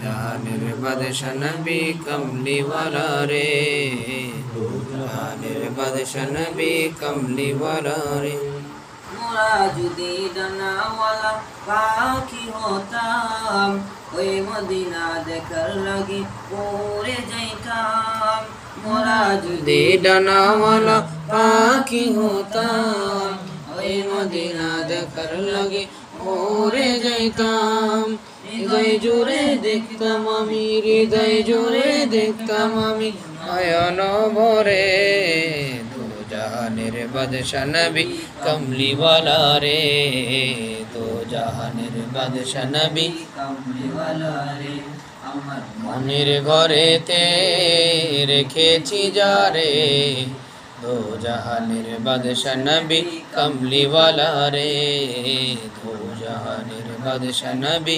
জাহানের বাদশা নবী কমলিওয়ালা রে, জাহানের বাদশা নবী কমলিওয়ালা রে। মোরা যদি ডানাওয়ালা পাখি হতাম, ওই মদিনা দেখার লাগে উড়ে যাইতাম। মোরা যদি ডানাওয়ালা পাখি হতাম, ওই মদিনা দেখার লাগে উড়ে যাইতাম। হৃদয় জুড়ে দেখতাম আমি, হৃদয় জুড়ে দেখতাম আমি নয়ন ভরে। দো জাহানের বাদশা নবী কমলিওয়ালা রে, দো জাহানের বাদশা নবী কমলিওয়ালা রে। আমার মনের ঘরেতে রেখেছি যারে, দো জাহানের বাদশা নবী কমলিওয়ালা রে, দো জাহানের বাদশা নবী